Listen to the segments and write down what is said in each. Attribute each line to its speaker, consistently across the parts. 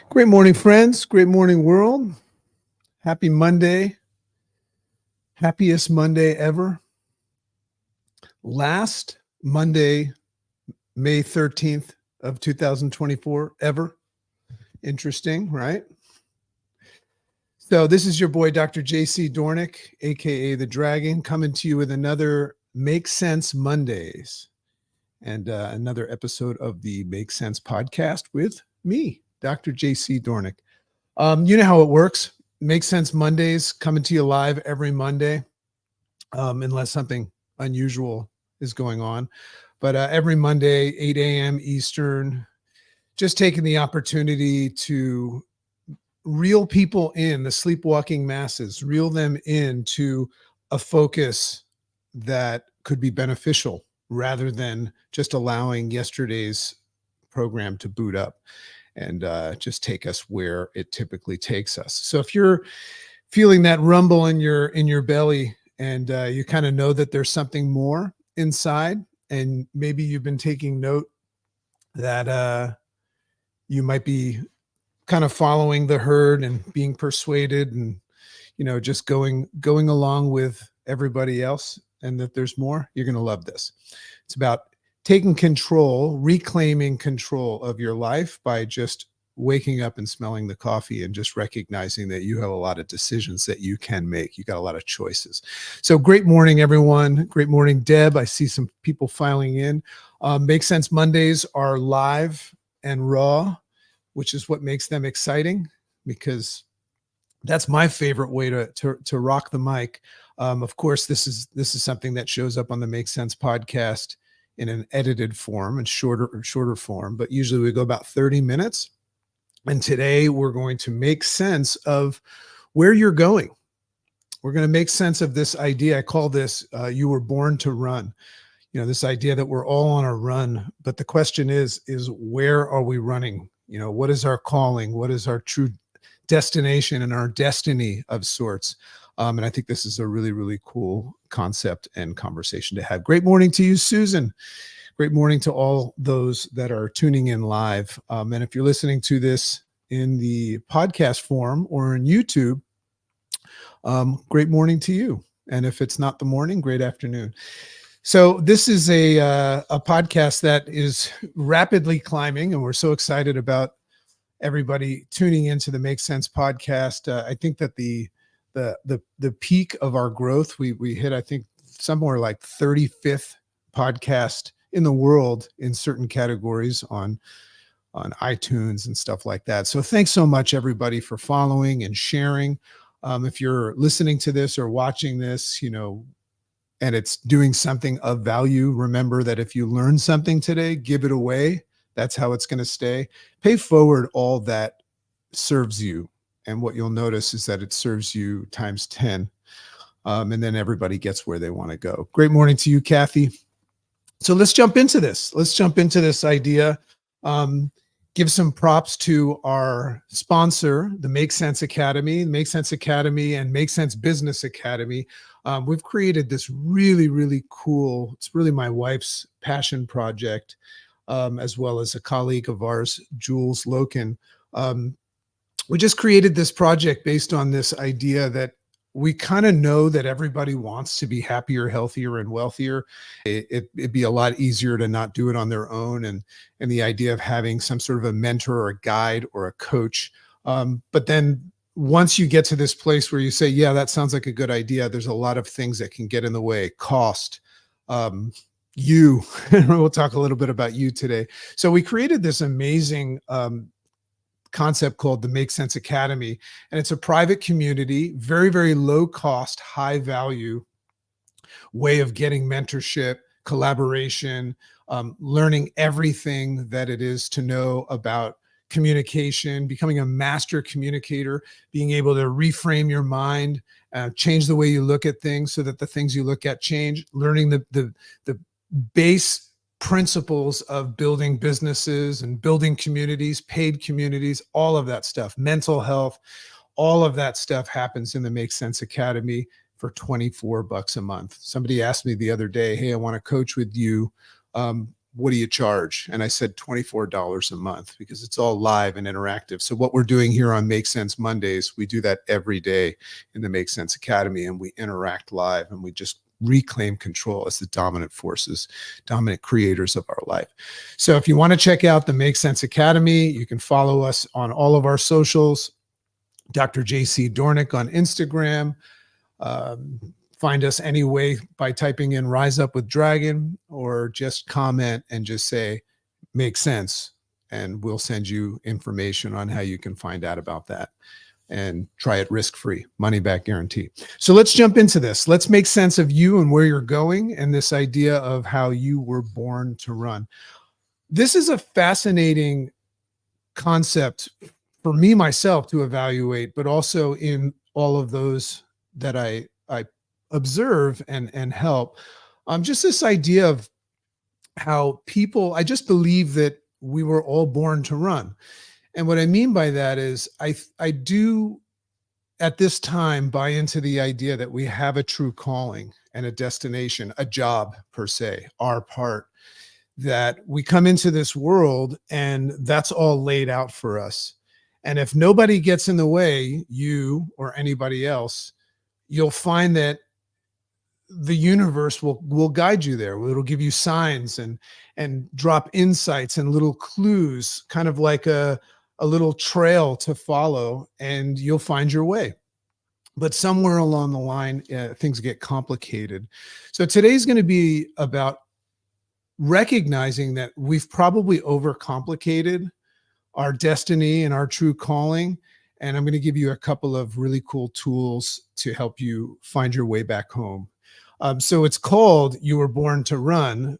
Speaker 1: Great morning, friends. Great morning, world. Happy Monday. Happiest Monday ever. Last Monday, May 13th of 2024 ever. Interesting, right? So this is your boy, Dr. JC Doornick, aka The Dragon, coming to you with another Make Sense Mondays and another episode of the Make Sense podcast with me, Dr. JC Doornick. You know how it works. Make Sense Mondays coming to you live every Monday, unless something unusual is going on. But every Monday, 8 a.m. Eastern, just taking the opportunity to reel people in, the sleepwalking masses, reel them into a focus that could be beneficial rather than just allowing yesterday's program to boot up and just take us where it typically takes us. So if you're feeling that rumble in your belly and you kind of know that there's something more inside, and maybe you've been taking note that you might be kind of following the herd and being persuaded and just going along with everybody else, and that there's more, you're going to love this. It's about taking control, reclaiming control of your life by just waking up and smelling the coffee and just recognizing that you have a lot of decisions that you can make. You got a lot of choices. So great morning, everyone. Great morning, Deb. I see some people filing in. Make Sense Mondays are live and raw, which is what makes them exciting, because that's my favorite way to rock the mic. Of course, this is something that shows up on the Make Sense podcast in an edited form and shorter form, but usually we go about 30 minutes. And today we're going to make sense of where you're going. We're going to make sense of this idea. I call this you were born to run. This idea that we're all on a run, but the question is where are we running? What is our calling? What is our true destination and our destiny of sorts? And I think this is a really, really cool concept and conversation to have. Great morning to you, Susan. Great morning to all those that are tuning in live. And if you're listening to this in the podcast form or in YouTube, great morning to you. And if it's not the morning, great afternoon. So this is a podcast that is rapidly climbing, and we're so excited about everybody tuning into the Make Sense podcast. I think that the peak of our growth, we hit, I think, somewhere like 35th podcast in the world in certain categories on iTunes and stuff like that. So thanks so much, everybody, for following and sharing. If you're listening to this or watching this, and it's doing something of value, remember that if you learn something today, give it away. That's how it's going to stay. Pay forward all that serves you. And what you'll notice is that it serves you times 10. And then everybody gets where they want to go. Great morning to you, Kathy. So let's jump into this. Let's jump into this idea. Give some props to our sponsor, the Make Sense Academy, Make Sense Academy and Make Sense Business Academy. We've created this really, really cool, it's really my wife's passion project, as well as a colleague of ours, Jules Loken. We just created this project based on this idea that we kind of know that everybody wants to be happier, healthier, and wealthier. It'd be a lot easier to not do it on their own. And the idea of having some sort of a mentor or a guide or a coach. But then once you get to this place where you say, yeah, that sounds like a good idea, there's a lot of things that can get in the way. Cost, you, we'll talk a little bit about you today. So we created this amazing concept called the Make Sense Academy. And it's a private community, very, very low cost, high value way of getting mentorship, collaboration, learning everything that it is to know about communication, becoming a master communicator, being able to reframe your mind, change the way you look at things so that the things you look at change, learning the base principles of building businesses and building communities, paid communities, all of that stuff, mental health, all of that stuff happens in the Make Sense Academy for $24 a month. Somebody asked me the other day, hey, I want to coach with you. what do you charge? And I said $24 a month because it's all live and interactive. So what we're doing here on Make Sense Mondays, we do that every day in the Make Sense Academy, and we interact live and we just reclaim control as the dominant forces, dominant creators of our life. So if you want to check out the Make Sense Academy, you can follow us on all of our socials. Dr. JC Doornick on Instagram. Find us anyway by typing in Rise Up with Dragon, or just comment and just say, make sense. And we'll send you information on how you can find out about that and try it risk-free, money back guarantee. So let's jump into this. Let's make sense of you and where you're going and this idea of how you were born to run. This is a fascinating concept for me myself to evaluate, but also in all of those that I observe and help. Just this idea of how people, I just believe that we were all born to run. And what I mean by that is I do at this time buy into the idea that we have a true calling and a destination, a job per se, our part, that we come into this world and that's all laid out for us. And if nobody gets in the way, you or anybody else, you'll find that the universe will guide you there. It'll give you signs and drop insights and little clues, kind of like a little trail to follow, and you'll find your way. But somewhere along the line, things get complicated. So today's going to be about recognizing that we've probably overcomplicated our destiny and our true calling. And I'm going to give you a couple of really cool tools to help you find your way back home. So it's called You Were Born to Run,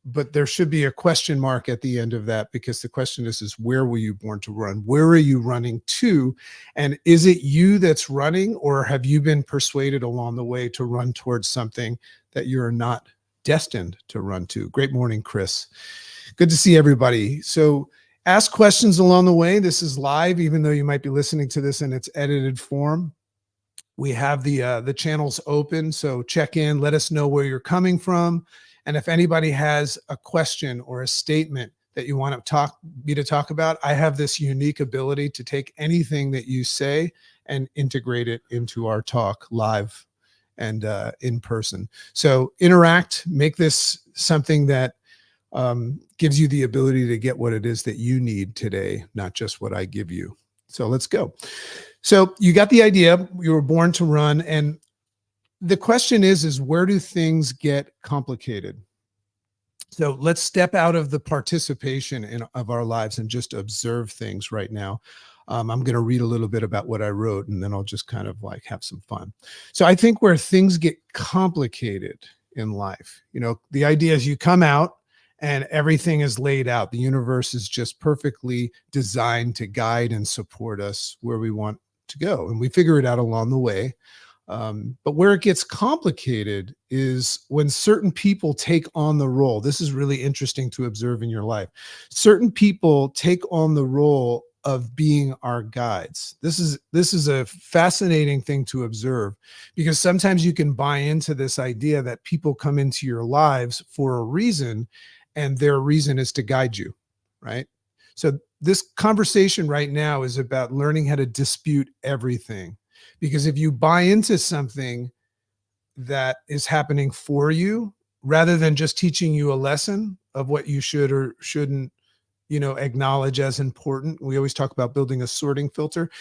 Speaker 1: but there should be a question mark at the end of that, because the question is where were you born to run? Where are you running to? And is it you that's running, or have you been persuaded along the way to run towards something that you're not destined to run to? Great morning, Chris. Good to see everybody. So ask questions along the way. This is live, even though you might be listening to this in its edited form. We have the channels open, so check in, let us know where you're coming from. And if anybody has a question or a statement that you want to talk about, I have this unique ability to take anything that you say and integrate it into our talk live and in person. So interact, make this something that gives you the ability to get what it is that you need today, not just what I give you. So let's go. So you got the idea, you were born to run. And the question is where do things get complicated? So let's step out of the participation of our lives and just observe things right now. I'm going to read a little bit about what I wrote, and then I'll just kind of like have some fun. So I think where things get complicated in life, the idea is you come out and everything is laid out. The universe is just perfectly designed to guide and support us where we want to go. And we figure it out along the way. But where it gets complicated is when certain people take on the role. This is really interesting to observe in your life. Certain people take on the role of being our guides. This is a fascinating thing to observe, because sometimes you can buy into this idea that people come into your lives for a reason, and their reason is to guide you, right? So this conversation right now is about learning how to dispute everything. Because if you buy into something that is happening for you, rather than just teaching you a lesson of what you should or shouldn't, acknowledge as important, we always talk about building a sorting filter.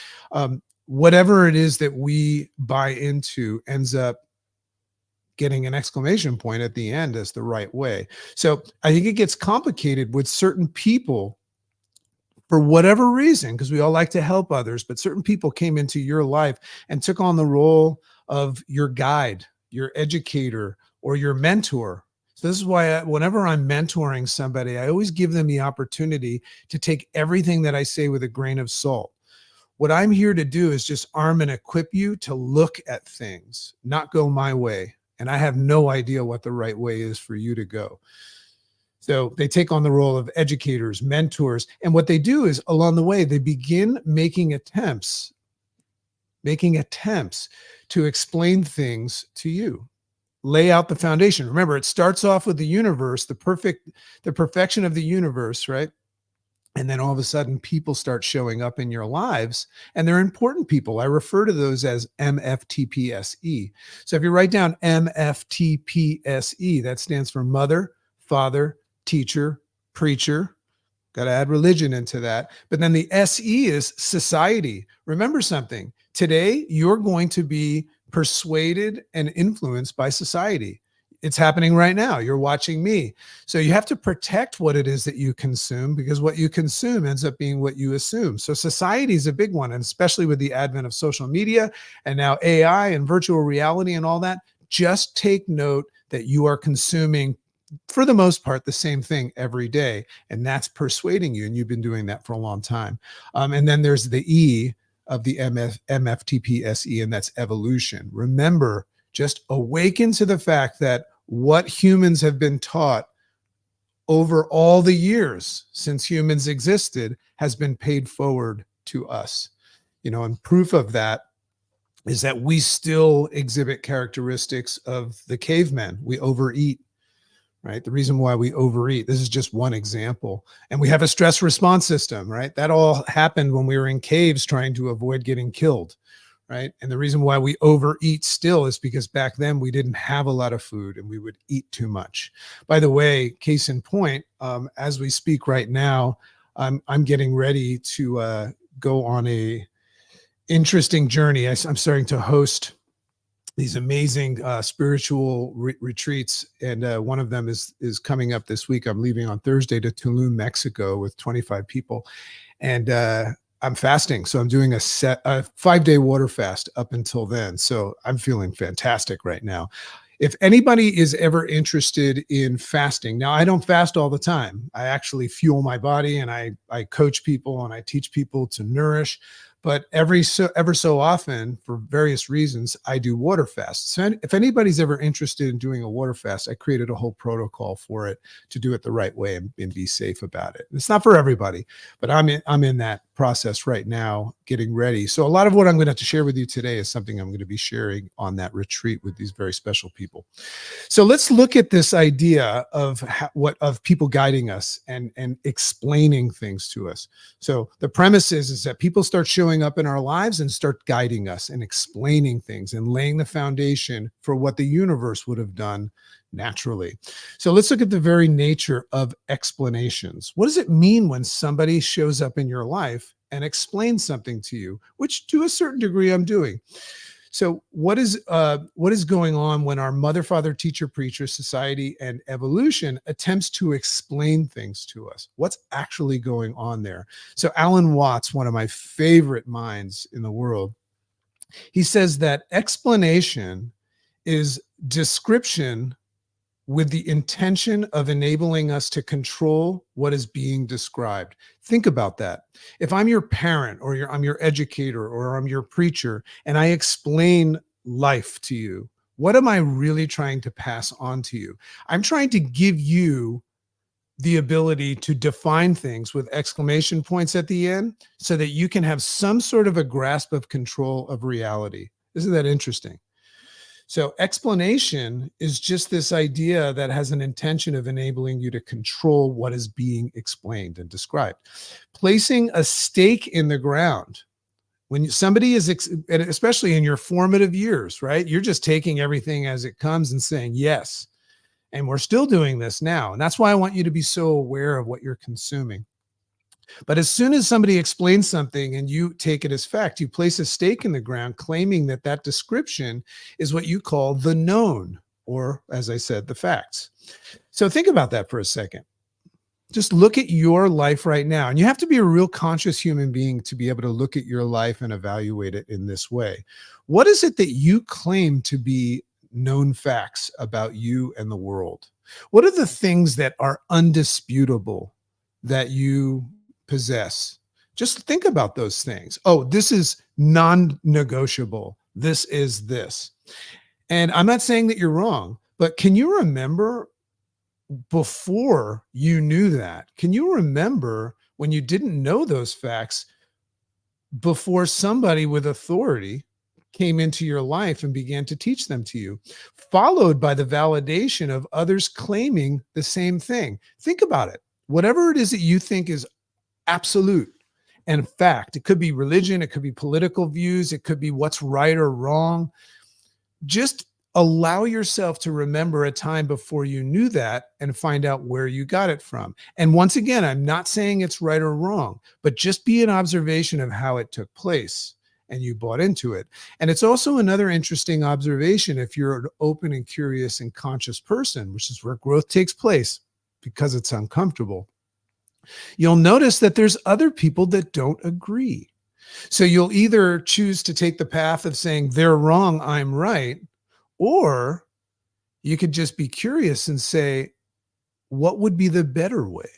Speaker 1: Whatever it is that we buy into ends up getting an exclamation point at the end as the right way. So I think it gets complicated with certain people for whatever reason, because we all like to help others, but certain people came into your life and took on the role of your guide, your educator, or your mentor. So this is why whenever I'm mentoring somebody, I always give them the opportunity to take everything that I say with a grain of salt. What I'm here to do is just arm and equip you to look at things, not go my way. And I have no idea what the right way is for you to go. So they take on the role of educators, mentors, and what they do is along the way, they begin making attempts to explain things to you. lay out the foundation. Remember, it starts off with the universe, the perfection of the universe, right? And then all of a sudden, people start showing up in your lives, and they're important people. I refer to those as MFTPSE. So if you write down MFTPSE, that stands for mother, father, teacher, preacher. Got to add religion into that. But then the SE is society. Remember something. Today, you're going to be persuaded and influenced by society. It's happening right now. You're watching me. So you have to protect what it is that you consume, because what you consume ends up being what you assume. So society is a big one, and especially with the advent of social media and now AI and virtual reality and all that, just take note that you are consuming, for the most part, the same thing every day, and that's persuading you, and you've been doing that for a long time. And then there's the E of the MFTPSE, and that's evolution. Remember, just awaken to the fact that what humans have been taught over all the years since humans existed has been paid forward to us. And proof of that is that we still exhibit characteristics of the cavemen. We overeat, right? The reason why we overeat, this is just one example. And we have a stress response system, right? That all happened when we were in caves trying to avoid getting killed, right? And the reason why we overeat still is because back then we didn't have a lot of food and we would eat too much. By the way, case in point, as we speak right now, I'm getting ready to go on a interesting journey. I'm starting to host these amazing spiritual retreats, and one of them is coming up this week. I'm leaving on Thursday to Tulum, Mexico, with 25 people, and I'm fasting. So I'm doing a 5-day water fast up until then. So I'm feeling fantastic right now. If anybody is ever interested in fasting, now I don't fast all the time. I actually fuel my body, and I coach people and I teach people to nourish. But ever so often, for various reasons, I do water fasts. So if anybody's ever interested in doing a water fast, I created a whole protocol for it to do it the right way and be safe about it. It's not for everybody, but I'm in that process right now, getting ready. So a lot of what I'm going to have to share with you today is something I'm going to be sharing on that retreat with these very special people. So let's look at this idea of of people guiding us and explaining things to us. So the premise is that people start showing up in our lives and start guiding us and explaining things and laying the foundation for what the universe would have done naturally. So let's look at the very nature of explanations. What does it mean when somebody shows up in your life and explains something to you, which to a certain degree I'm doing? So what is going on when our mother, father, teacher, preacher, society, and evolution attempts to explain things to us? What's actually going on there? So Alan Watts, one of my favorite minds in the world, he says that explanation is description with the intention of enabling us to control what is being described. Think about that. If I'm your parent, or I'm your educator, or I'm your preacher, and I explain life to you, what am I really trying to pass on to you? I'm trying to give you the ability to define things with exclamation points at the end so that you can have some sort of a grasp of control of reality. Isn't that interesting? So explanation is just this idea that has an intention of enabling you to control what is being explained and described. Placing a stake in the ground. When somebody is, and especially in your formative years, right? You're just taking everything as it comes and saying yes. And we're still doing this now. And that's why I want you to be so aware of what you're consuming. But as soon as somebody explains something and you take it as fact, you place a stake in the ground, claiming that that description is what you call the known, or as I said, the facts. So think about that for a second. Just look at your life right now. And you have to be a real conscious human being to be able to look at your life and evaluate it in this way. What is it that you claim to be known facts about you and the world? What are the things that are undisputable that you possess? Just think about those things. Oh, this is non-negotiable. This is this. And I'm not saying that you're wrong, but can you remember before you knew that? Can you remember when you didn't know those facts, before somebody with authority came into your life and began to teach them to you, followed by the validation of others claiming the same thing. Think about it. Whatever it is that you think is absolute and fact, it could be religion, it could be political views, it could be what's right or wrong. Just allow yourself to remember a time before you knew that and find out where you got it from. And once again, I'm not saying it's right or wrong, but just be an observation of how it took place and you bought into it. And it's also another interesting observation if you're an open and curious and conscious person, which is where growth takes place because it's uncomfortable. You'll notice that there's other people that don't agree. So you'll either choose to take the path of saying they're wrong, I'm right, or you could just be curious and say, what would be the better way?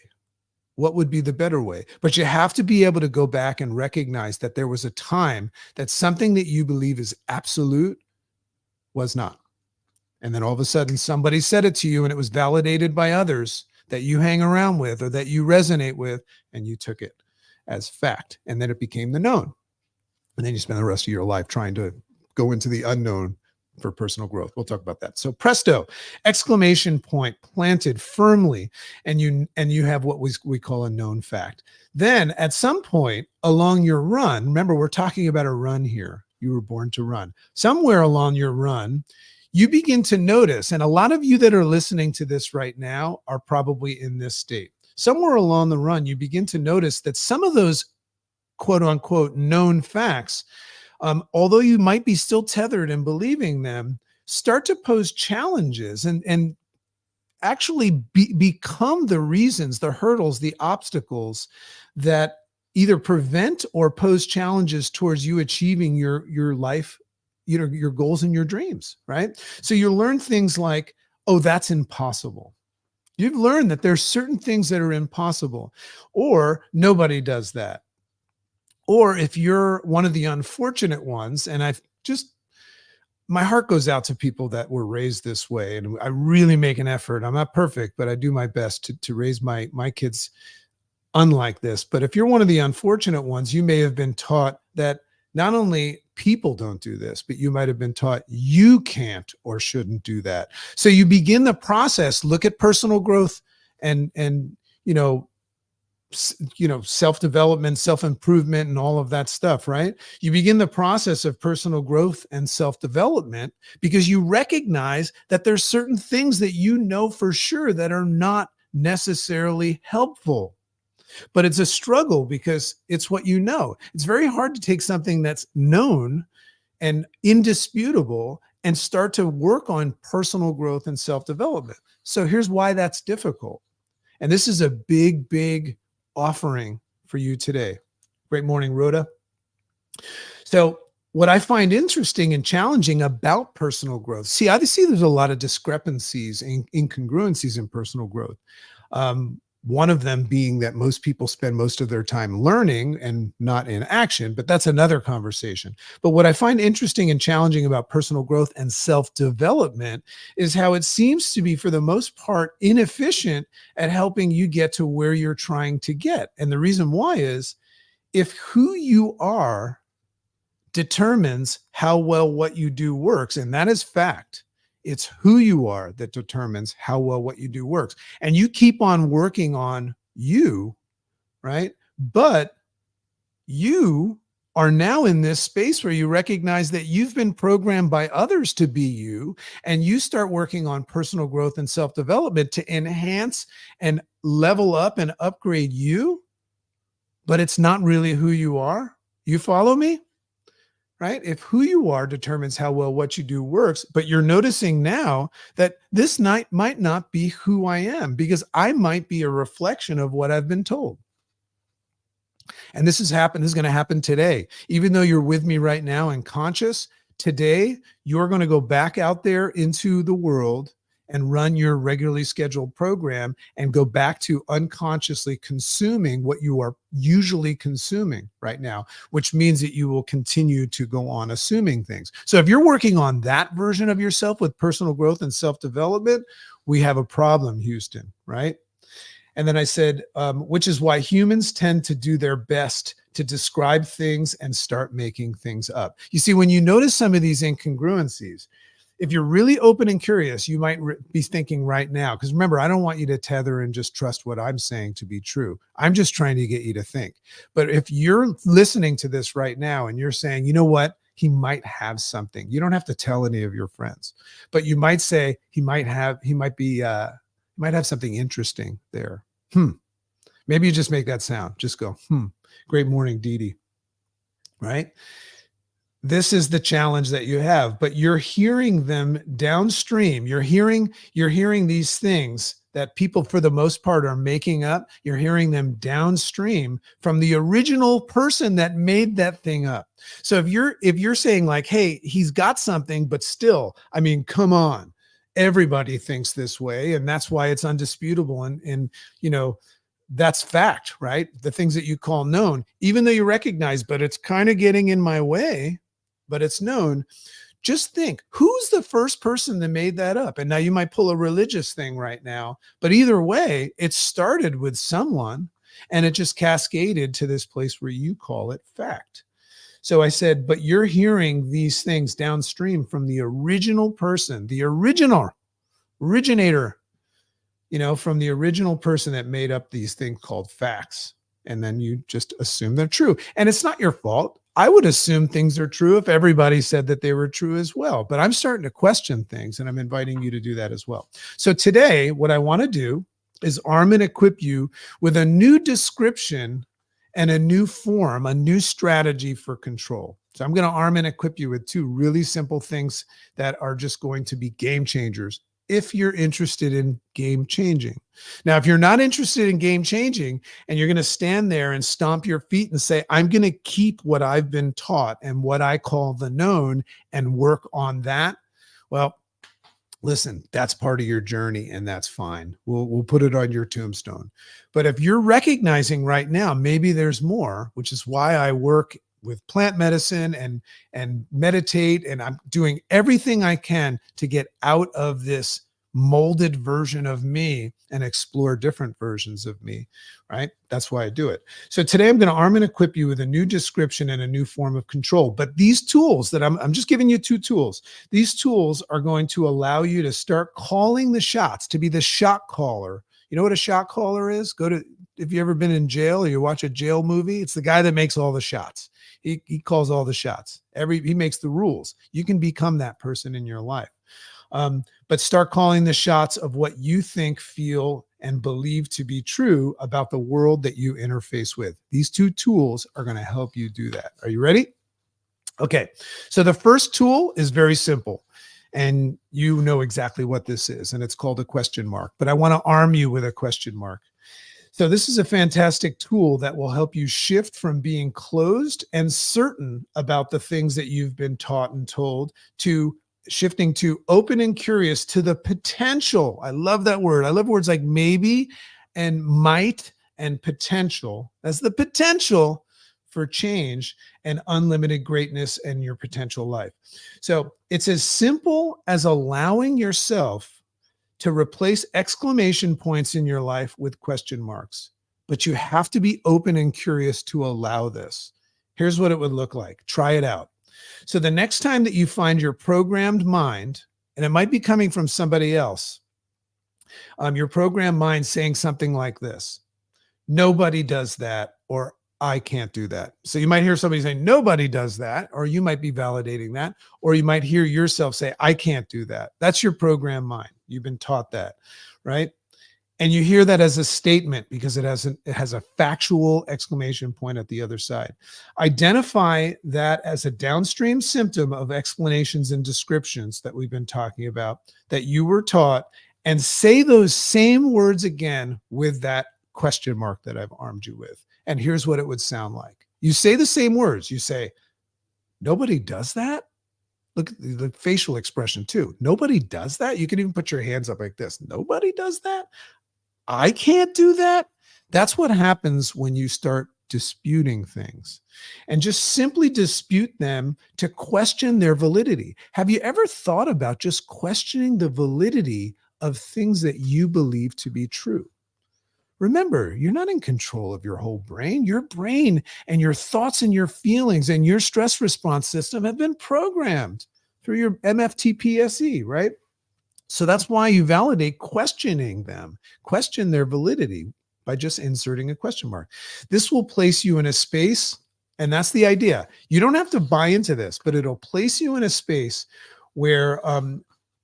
Speaker 1: What would be the better way? But you have to be able to go back and recognize that there was a time that something that you believe is absolute was not. And then all of a sudden somebody said it to you and it was validated by others that you hang around with or that you resonate with, and you took it as fact. And then it became the known. And then you spend the rest of your life trying to go into the unknown for personal growth. We'll talk about that. So presto, exclamation point planted firmly, and you have what we call a known fact. Then at some point along your run, remember we're talking about a run here. You were born to run. Somewhere along your run, you begin to notice, and a lot of you that are listening to this right now are probably in this state. Somewhere along the run, you begin to notice that some of those quote unquote known facts, although you might be still tethered in believing them, start to pose challenges and actually become the reasons, the hurdles, the obstacles that either prevent or pose challenges towards you achieving your life, your goals and your dreams, right? So you learn things like, oh, that's impossible. You've learned that there's certain things that are impossible, or nobody does that. Or if you're one of the unfortunate ones, and my heart goes out to people that were raised this way, and I really make an effort. I'm not perfect, but I do my best to raise my kids unlike this. But if you're one of the unfortunate ones, you may have been taught that not only people don't do this, but you might have been taught you can't or shouldn't do that. So you begin the process, look at personal growth and self-development, self-improvement, and all of that stuff, right? You begin the process of personal growth and self-development because you recognize that there's certain things that you know for sure that are not necessarily helpful. But it's a struggle because it's what you know. It's very hard to take something that's known and indisputable and start to work on personal growth and self-development. So here's why that's difficult. And this is a big, big offering for you today. Great morning, Rhoda. So what I find interesting and challenging about personal growth, I see there's a lot of discrepancies and incongruencies in personal growth. One of them being that most people spend most of their time learning and not in action, but that's another conversation. But what I find interesting and challenging about personal growth and self-development is how it seems to be, for the most part, inefficient at helping you get to where you're trying to get. And the reason why is if who you are determines how well what you do works, and that is fact. It's who you are that determines how well what you do works. And you keep on working on you, right? But you are now in this space where you recognize that you've been programmed by others to be you, and you start working on personal growth and self-development to enhance and level up and upgrade you, but it's not really who you are. You follow me? Right? If who you are determines how well what you do works, but you're noticing now that this night might not be who I am because I might be a reflection of what I've been told. And this is going to happen today. Even though you're with me right now and conscious, today you're going to go back out there into the world and run your regularly scheduled program and go back to unconsciously consuming what you are usually consuming right now, which means that you will continue to go on assuming things. So if you're working on that version of yourself with personal growth and self-development, we have a problem, Houston, right? And then I said, which is why humans tend to do their best to describe things and start making things up. You see, when you notice some of these incongruencies, if you're really open and curious, you might be thinking right now, because remember, I don't want you to tether and just trust what I'm saying to be true. I'm just trying to get you to think. But if you're listening to this right now and you're saying, you know what, he might have something. You don't have to tell any of your friends, but you might say he might have something interesting there. Maybe you just make that sound. Just go, great morning, Dee Dee. Right? This is the challenge that you have, but you're hearing them downstream. You're hearing these things that people for the most part are making up. You're hearing them downstream from the original person that made that thing up. So if you're saying like, hey, he's got something, but still, I mean, come on, everybody thinks this way, and that's why it's undisputable. And that's fact, right? The things that you call known, even though you recognize, but it's kind of getting in my way, but it's known. Just think, who's the first person that made that up? And now you might pull a religious thing right now, but either way, it started with someone and it just cascaded to this place where you call it fact. So I said, but you're hearing these things downstream from the original person, the originator, from the original person that made up these things called facts. And then you just assume they're true. And it's not your fault. I would assume things are true if everybody said that they were true as well. But I'm starting to question things, and I'm inviting you to do that as well. So today, what I want to do is arm and equip you with a new description and a new form, a new strategy for control. So I'm going to arm and equip you with two really simple things that are just going to be game changers if you're interested in game changing. Now, if you're not interested in game changing and you're going to stand there and stomp your feet and say, I'm going to keep what I've been taught and what I call the known and work on that, well, listen, that's part of your journey and that's fine. We'll put it on your tombstone. But if you're recognizing right now, maybe there's more, which is why I work with plant medicine and meditate, and I'm doing everything I can to get out of this molded version of me and explore different versions of me, right? That's why I do it. So today I'm going to arm and equip you with a new description and a new form of control. But these tools that I'm just giving you two tools. These tools are going to allow you to start calling the shots, to be the shot caller. You know what a shot caller is? If you've ever been in jail or you watch a jail movie, it's the guy that makes all the shots. He calls all the shots. He makes the rules. You can become that person in your life. But start calling the shots of what you think, feel, and believe to be true about the world that you interface with. These two tools are going to help you do that. Are you ready? Okay. So the first tool is very simple, and you know exactly what this is, and it's called a question mark. But I want to arm you with a question mark. So this is a fantastic tool that will help you shift from being closed and certain about the things that you've been taught and told to shifting to open and curious to the potential. I love that word. I love words like maybe and might and potential. That's the potential for change and unlimited greatness in your potential life. So it's as simple as allowing yourself to replace exclamation points in your life with question marks. But you have to be open and curious to allow this. Here's what it would look like. Try it out. So the next time that you find your programmed mind, and it might be coming from somebody else, your programmed mind saying something like this: nobody does that, or I can't do that. So you might hear somebody saying, nobody does that, or you might be validating that, or you might hear yourself say, I can't do that. That's your programmed mind. You've been taught that, right? And you hear that as a statement because it has a factual exclamation point at the other side. Identify that as a downstream symptom of explanations and descriptions that we've been talking about that you were taught, and say those same words again with that question mark that I've armed you with. And here's what it would sound like. You say the same words. You say, nobody does that. Look at the facial expression too. Nobody does that. You can even put your hands up like this. Nobody does that. I can't do that. That's what happens when you start disputing things, and just simply dispute them to question their validity. Have you ever thought about just questioning the validity of things that you believe to be true? Remember, you're not in control of your whole brain. Your brain and your thoughts and your feelings and your stress response system have been programmed through your MFTPSE, right? So that's why you validate questioning them, question their validity by just inserting a question mark. This will place you in a space, and that's the idea. You don't have to buy into this, but it'll place you in a space where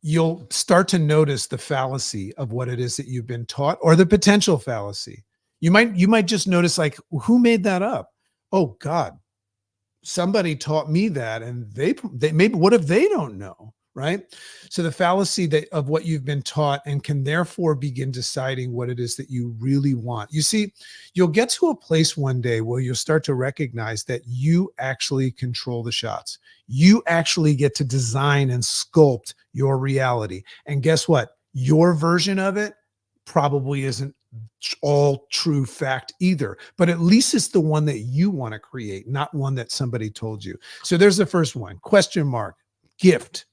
Speaker 1: you'll start to notice the fallacy of what it is that you've been taught, or the potential fallacy. You might just notice, like, who made that up? Oh God, somebody taught me that, and they maybe, what if they don't know, right? So the fallacy of what you've been taught, and can therefore begin deciding what it is that you really want. You see, you'll get to a place one day where you'll start to recognize that you actually control the shots. You actually get to design and sculpt your reality. And guess what? Your version of it probably isn't all true fact either, but at least it's the one that you want to create, not one that somebody told you. So there's the first one, question mark, gift.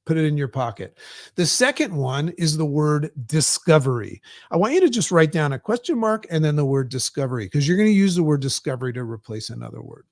Speaker 1: Put it in your pocket. The second one is the word discovery. I want you to just write down a question mark and then the word discovery, because you're going to use the word discovery to replace another word.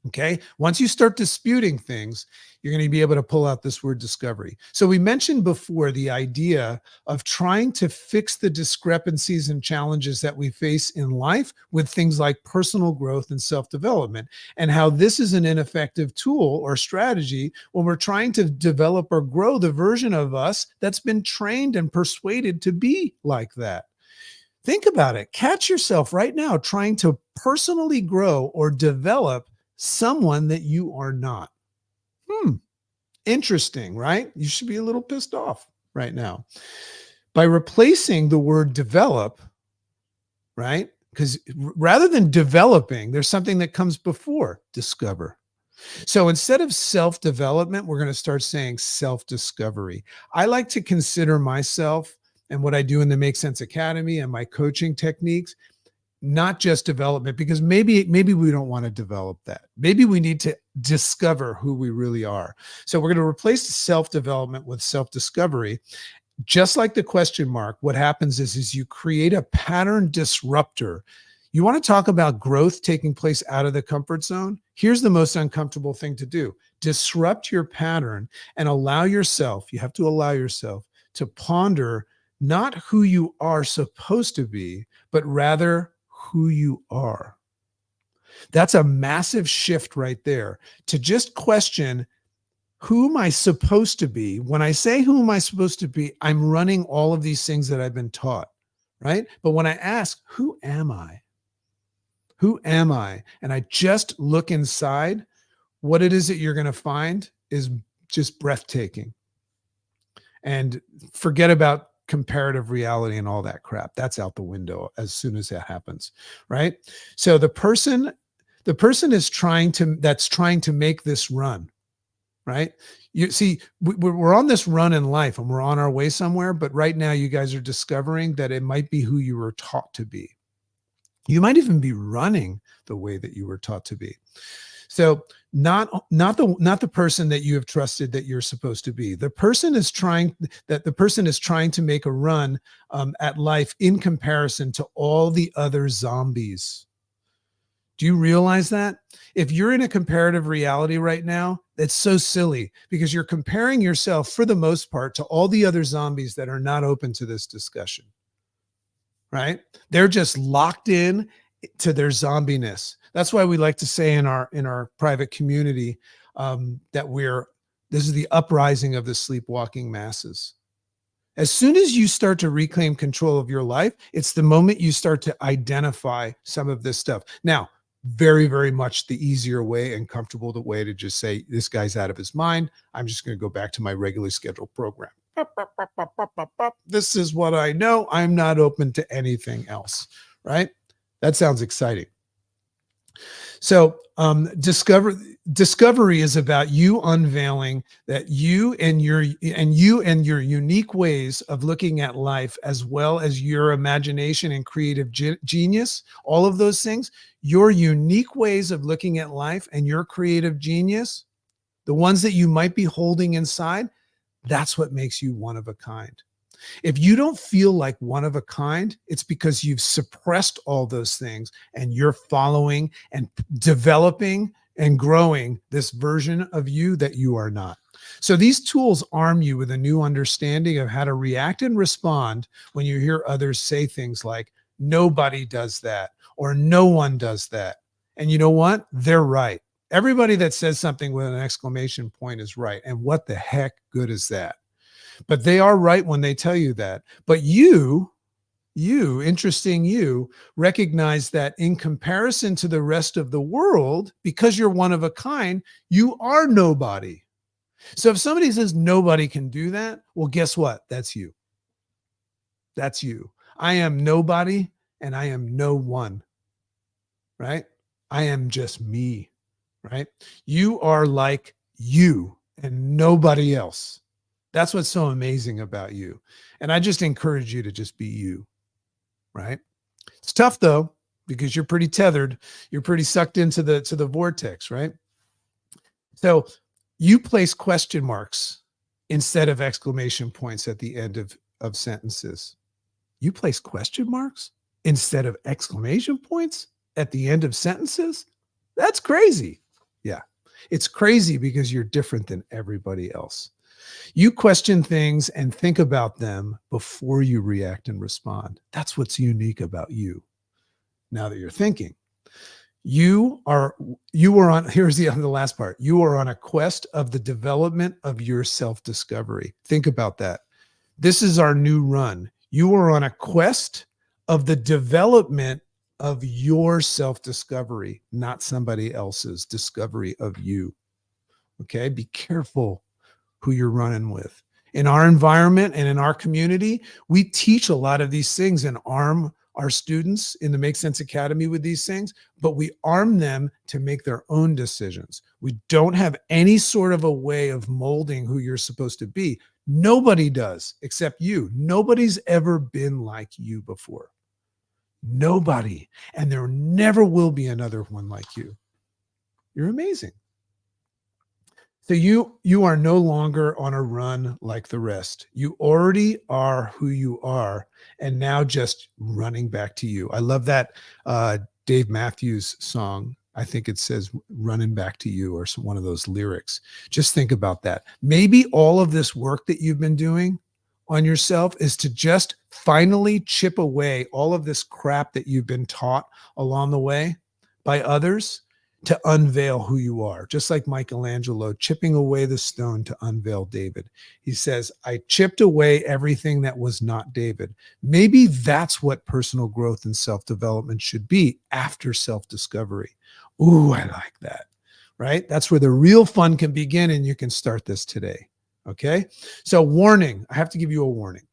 Speaker 1: Okay. Once you start disputing things, you're going to be able to pull out this word discovery. So we mentioned before the idea of trying to fix the discrepancies and challenges that we face in life with things like personal growth and self-development, and how this is an ineffective tool or strategy when we're trying to develop or grow the version of us that's been trained and persuaded to be like that. Think about it. Catch yourself right now trying to personally grow or develop someone that you are not. Interesting, right? You should be a little pissed off right now. By replacing the word develop, right? Because rather than developing, there's something that comes before discover. So instead of self-development, we're going to start saying self-discovery. I like to consider myself and what I do in the Make Sense Academy and my coaching techniques not just development, because maybe we don't want to develop that. Maybe we need to discover who we really are. So we're going to replace self-development with self-discovery. Just like the question mark, what happens is you create a pattern disruptor. You want to talk about growth taking place out of the comfort zone? Here's the most uncomfortable thing to do. Disrupt your pattern and allow yourself, you have to allow yourself to ponder not who you are supposed to be, but rather who you are. That's a massive shift right there, to just question, who am I supposed to be? When I say who am I supposed to be, I'm running all of these things that I've been taught, right? But when I ask, who am I? Who am I? And I just look inside, what it is that you're going to find is just breathtaking. And forget about comparative reality and all that crap. That's out the window as soon as that happens, right? So the person is trying to make this run, right? You see, we're on this run in life and we're on our way somewhere, but right now you guys are discovering that it might be who you were taught to be. You might even be running the way that you were taught to be. So not the person that you have trusted that you're supposed to be. The person is trying to make a run at life in comparison to all the other zombies. Do you realize that? If you're in a comparative reality right now, that's so silly, because you're comparing yourself for the most part to all the other zombies that are not open to this discussion, right? They're just locked in to their zombiness. That's why we like to say in our private community that this is the uprising of the sleepwalking masses. As soon as you start to reclaim control of your life, it's the moment you start to identify some of this stuff. Now, very, very much the easier way and comfortable the way to just say, this guy's out of his mind. I'm just going to go back to my regularly scheduled program. This is what I know. I'm not open to anything else, right? That sounds exciting. So discovery is about you unveiling that you and your unique ways of looking at life, as well as your imagination and creative genius, all of those things, your unique ways of looking at life and your creative genius, the ones that you might be holding inside, that's what makes you one of a kind. If you don't feel like one of a kind, it's because you've suppressed all those things and you're following and developing and growing this version of you that you are not. So these tools arm you with a new understanding of how to react and respond when you hear others say things like, nobody does that, or no one does that. And you know what? They're right. Everybody that says something with an exclamation point is right. And what the heck good is that? But they are right when they tell you that. But interesting you, recognize that in comparison to the rest of the world, because you're one of a kind, you are nobody. So if somebody says nobody can do that, well, guess what? That's you. That's you. I am nobody and I am no one, right? I am just me, right? You are like you and nobody else. That's what's so amazing about you. And I just encourage you to just be you, right? It's tough though, because you're pretty tethered. You're pretty sucked into the vortex, right? So you place question marks instead of exclamation points at the end of sentences. You place question marks instead of exclamation points at the end of sentences? That's crazy. Yeah. It's crazy because you're different than everybody else. You question things and think about them before you react and respond. That's what's unique about you. Now that you're thinking, you are on, here's the last part. You are on a quest of the development of your self-discovery. Think about that. This is our new run. You are on a quest of the development of your self-discovery, not somebody else's discovery of you. Okay, be careful who you're running with. In our environment and in our community, we teach a lot of these things and arm our students in the Make Sense Academy with these things, but we arm them to make their own decisions. We don't have any sort of a way of molding who you're supposed to be. Nobody does except you. Nobody's ever been like you before. Nobody. And there never will be another one like you. You're amazing. So you are no longer on a run like the rest. You already are who you are, and now just running back to you. I love that Dave Matthews song. I think it says "running back to you" or one of those lyrics. Just think about that. Maybe all of this work that you've been doing on yourself is to just finally chip away all of this crap that you've been taught along the way by others, to unveil who you are, just like Michelangelo chipping away the stone to unveil David. He says, I chipped away everything that was not David. Maybe that's what personal growth and self-development should be after self-discovery. Ooh, I like that, right? That's where the real fun can begin, and you can start this today, okay? So warning, I have to give you a warning,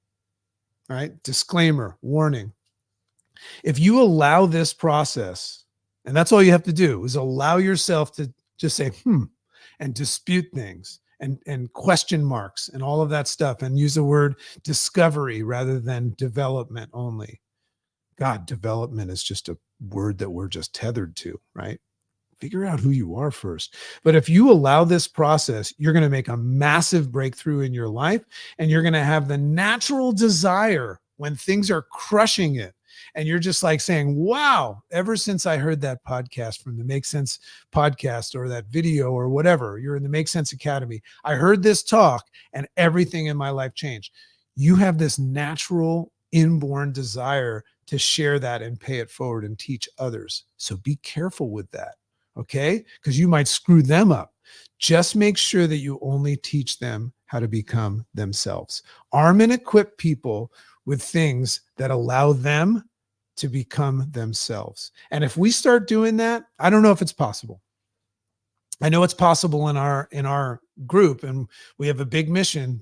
Speaker 1: all right? Disclaimer, warning. If you allow this process, and that's all you have to do, is allow yourself to just say, and dispute things and question marks and all of that stuff, and use the word discovery rather than development only. God, development is just a word that we're just tethered to, right? Figure out who you are first. But if you allow this process, you're going to make a massive breakthrough in your life, and you're going to have the natural desire when things are crushing it. And you're just like saying, wow, ever since I heard that podcast from the Make Sense podcast, or that video, or whatever, you're in the Make Sense Academy, I heard this talk and everything in my life changed. You have this natural inborn desire to share that and pay it forward and teach others. So be careful with that. Okay? Because you might screw them up. Just make sure that you only teach them how to become themselves. Arm and equip people with things that allow them to become themselves. And if we start doing that, I don't know if it's possible. I know it's possible in our group, and we have a big mission,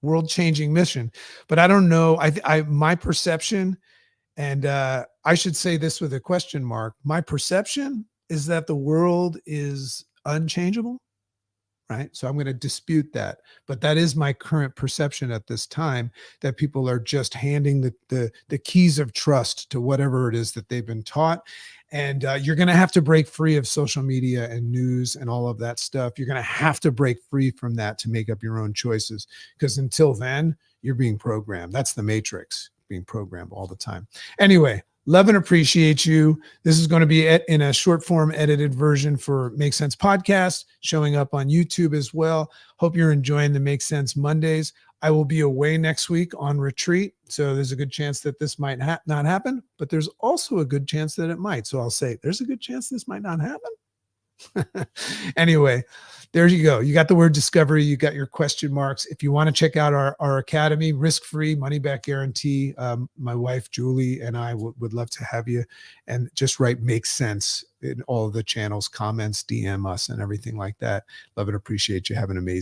Speaker 1: world-changing mission. But I don't know. My perception, and I should say this with a question mark, my perception is that the world is unchangeable, right? So I'm going to dispute that. But that is my current perception at this time, that people are just handing the keys of trust to whatever it is that they've been taught. And you're going to have to break free of social media and news and all of that stuff. You're going to have to break free from that to make up your own choices, because until then, you're being programmed. That's the matrix, being programmed all the time. Anyway, love and appreciate you. This is going to be in a short form edited version for Make Sense Podcast, showing up on YouTube as well. Hope you're enjoying the Make Sense Mondays. I will be away next week on retreat, so there's a good chance that this might not happen, but there's also a good chance that it might. So I'll say there's a good chance this might not happen. Anyway, there you go. You got the word discovery. You got your question marks. If you want to check out our academy, risk-free, money-back guarantee, my wife, Julie, and I would love to have you. And just write "Makes Sense" in all of the channels, comments, DM us, and everything like that. Love and appreciate you. Have an amazing